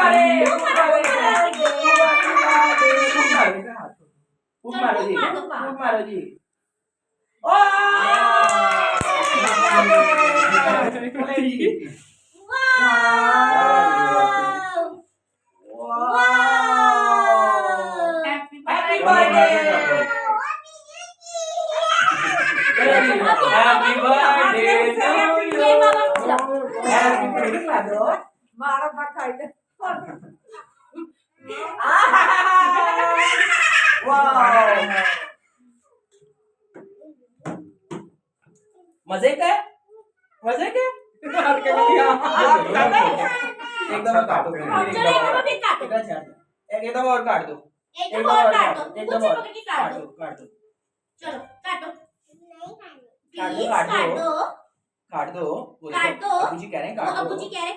मारे खूप मारो जी, खूप मारो जी। ओ चले जी। Happy birthday. Happy birthday to you. Happy birthday लाडो। मारा पकाइले वाव मजे काय मजे काय एकदम काटो एकदम और काट दो एकदम और काट दो एकदम और काट दो चलो काटो काट दो काट दो काट दो काट दो अबूजी कह रहे हैं काट दो अबूजी कह रहे हैं